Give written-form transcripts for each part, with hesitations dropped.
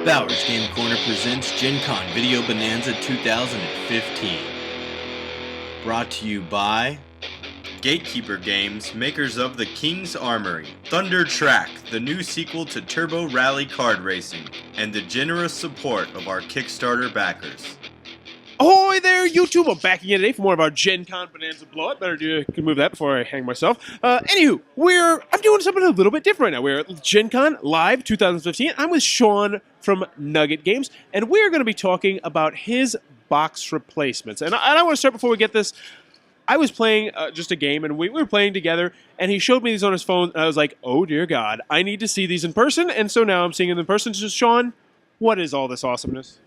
Bowers Game Corner presents Gencon Video Bonanza 2015. Brought to you by Gatekeeper Games, makers of The King's Armory, Thunder Track, the new sequel to Turbo Rally Card Racing, and the generous support of our Kickstarter backers. Ahoy there, YouTube! I'm back again today for more of our Gen Con Bonanza blowout. Better move that before I hang myself. Anywho, I'm doing something a little bit different right now. We're at Gen Con Live 2015. I'm with Sean from Nuggit Games, and we're going to be talking about his box replacements. And I want to start before we get this. I was playing just a game, and we were playing together, and he showed me these on his phone, and I was like, oh dear God, I need to see these in person, and so now I'm seeing them in person. So Sean, what is all this awesomeness?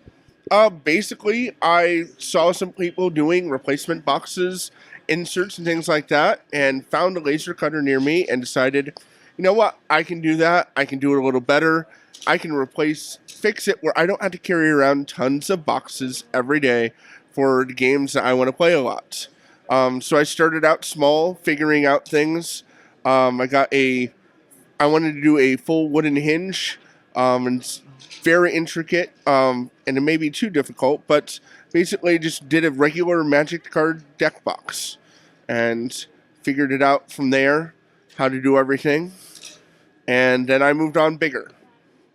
Basically, I saw some people doing replacement boxes, inserts, and things like that, and found a laser cutter near me and decided, you know what, I can do that. I can do it a little better. I can fix it where I don't have to carry around tons of boxes every day for the games that I want to play a lot. So I started out small, figuring out things. I wanted to do a full wooden hinge, and it's very intricate, and it may be too difficult, but basically just did a regular Magic card deck box and figured it out from there, how to do everything. And then I moved on bigger.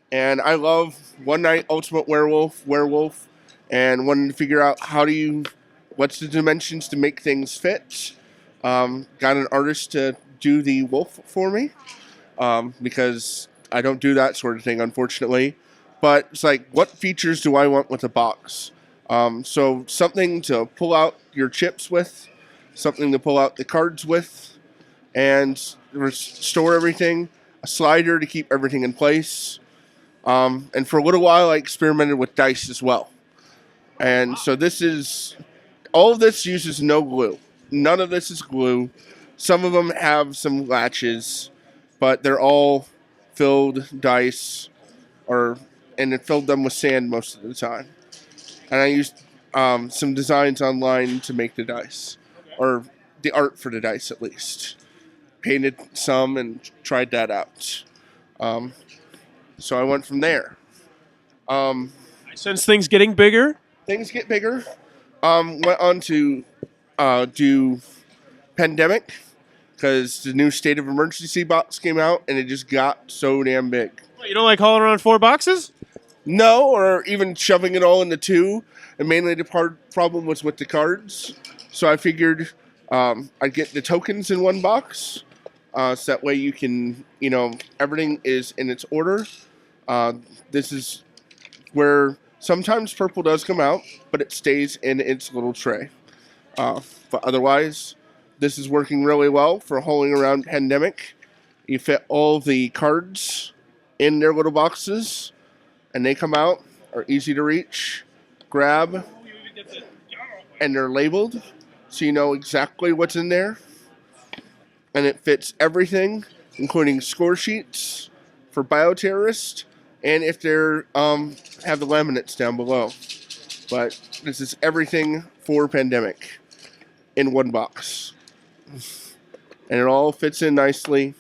And I love One Night Ultimate Werewolf, and wanted to figure out what's the dimensions to make things fit. Got an artist to do the wolf for me, because I don't do that sort of thing, unfortunately. But it's like, what features do I want with a box? So something to pull out your chips with, something to pull out the cards with, and store everything, a slider to keep everything in place. And for a little while, I experimented with dice as well. And so all of this uses no glue. None of this is glue. Some of them have some latches, but they're all filled dice, and it filled them with sand most of the time. And I used some designs online to make the dice, or the art for the dice at least. Painted some and tried that out. So I went from there. I sense things getting bigger. Things get bigger. Went on to do Pandemic, because the new State of Emergency box came out, and it just got so damn big. You don't like hauling around 4 boxes? No, or even shoving it all into 2. And mainly the problem was with the cards. So I figured I'd get the tokens in 1 box. So that way you can, everything is in its order. This is where sometimes purple does come out, but it stays in its little tray. But otherwise, this is working really well for hauling around Pandemic. You fit all the cards in their little boxes, and they come out, are easy to reach, grab, and they're labeled, so you know exactly what's in there. And it fits everything, including score sheets for bioterrorists, and if they're have the laminates down below. But this is everything for Pandemic in 1 box. And it all fits in nicely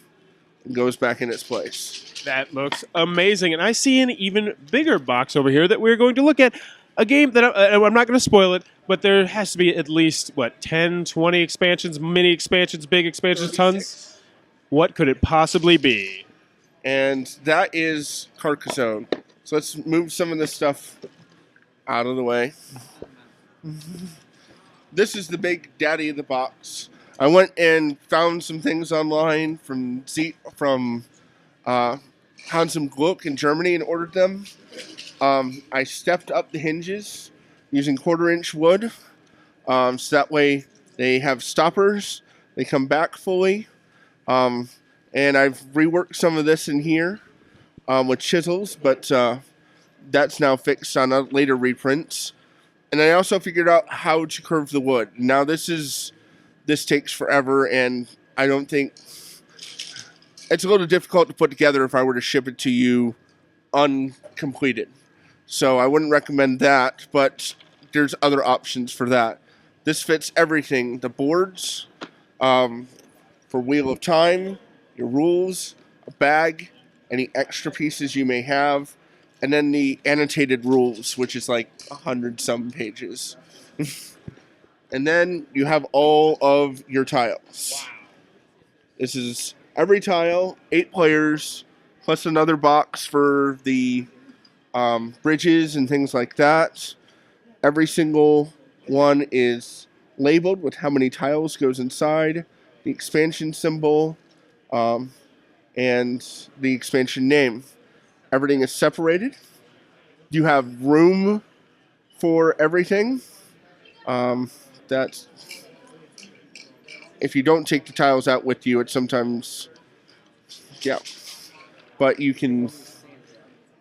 and goes back in its place. That looks amazing. And I see an even bigger box over here that we're going to look at. A game that I'm not going to spoil it, but there has to be at least, 10, 20 expansions, mini expansions, big expansions, 36. Tons? What could it possibly be? And that is Carcassonne. So let's move some of this stuff out of the way. This is the big daddy of the box. I went and found some things online from Hans im Glück in Germany and ordered them. I stepped up the hinges using 1/4-inch wood, so that way they have stoppers. They come back fully. And I've reworked some of this in here with chisels, but that's now fixed on a later reprints. And I also figured out how to curve the wood. Now this takes forever, and I don't think it's a little difficult to put together if I were to ship it to you uncompleted. So I wouldn't recommend that, but there's other options for that. This fits everything. The boards, for Wheel of Time, your rules, a bag, any extra pieces you may have, and then the annotated rules, which is like 100-some pages. And then you have all of your tiles. Wow. This is every tile, 8 players, plus another box for the bridges and things like that. Every single one is labeled with how many tiles goes inside, the expansion symbol, and the expansion name. Everything is separated. You have room for everything. That's if you don't take the tiles out with you, it's sometimes, yeah. But you can,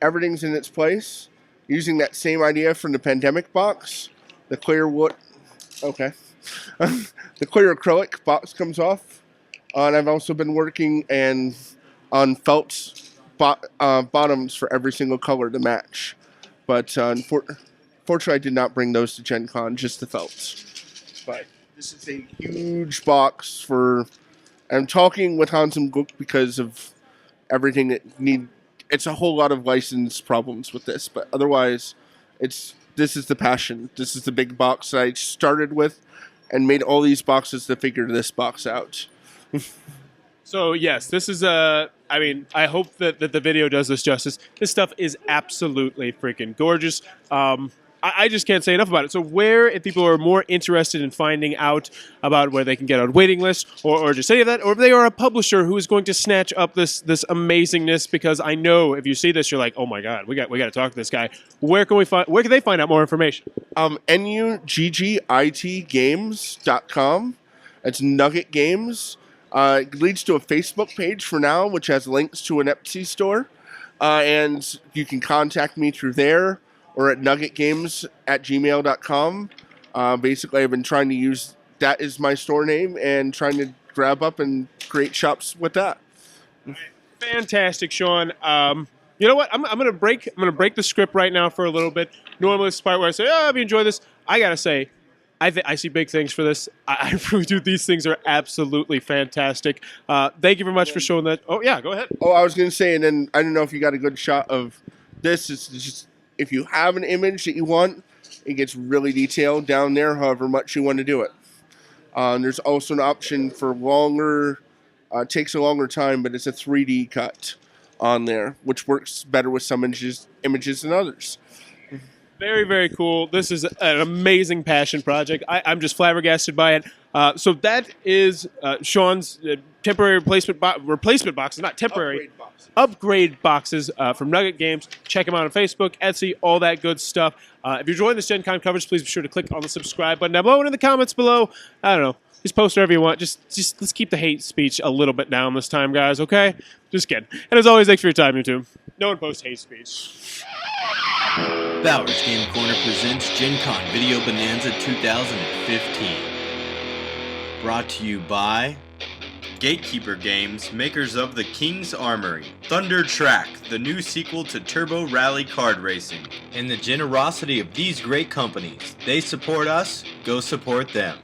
everything's in its place. Using that same idea from the pandemic box, the clear wood, okay. The clear acrylic box comes off. And I've also been working on felt bottoms for every single color to match. But fortunately, I did not bring those to Gen Con, just the felts. But this is a huge box for... I'm talking with Hans and Gluck because of everything that it's a whole lot of license problems with this, but otherwise, this is the passion. This is the big box that I started with and made all these boxes to figure this box out. So yes, this is I mean, I hope that the video does this justice. This stuff is absolutely freaking gorgeous. I just can't say enough about it. So where, if people are more interested in finding out about where they can get on waiting lists or just any of that, or if they are a publisher who is going to snatch up this amazingness, because I know if you see this, you're like, oh my God, we got to talk to this guy. Where can they find out more information? nuggitgames.com. It's Nugget Games. It leads to a Facebook page for now, which has links to an Etsy store. And you can contact me through there or at nuggetgames@gmail.com. Basically, I've been trying to use that as my store name and trying to grab up and create shops with that. Fantastic, Sean. You know what? I'm gonna break the script right now for a little bit. Normally, it's the part where I say, "Oh, have you enjoyed this?" I gotta say, I see big things for this. I really do. These things are absolutely fantastic. Thank you very much for showing that. Oh yeah, go ahead. Oh, I was gonna say, and then I don't know if you got a good shot of this. It's just if you have an image that you want, it gets really detailed down there. However much you want to do it. There's also an option for longer. Takes a longer time, but it's a 3D cut on there, which works better with some images than others. Very, very cool. This is an amazing passion project. I'm just flabbergasted by it. So that is Sean's temporary replacement boxes, not temporary. Upgrade boxes from Nugget Games. Check him out on Facebook, Etsy, all that good stuff. If you're enjoying this Gen Con coverage, please be sure to click on the subscribe button down below and in the comments below. I don't know. Just post whatever you want. Just let's keep the hate speech a little bit down this time, guys, okay? Just kidding. And as always, thanks for your time, YouTube. No one posts hate speech. Bowers Game Corner presents Gen Con Video Bonanza 2015. Brought to you by Gatekeeper Games, makers of the King's Armory, Thunder Track, the new sequel to Turbo Rally Kart Racing, and the generosity of these great companies. They support us, go support them.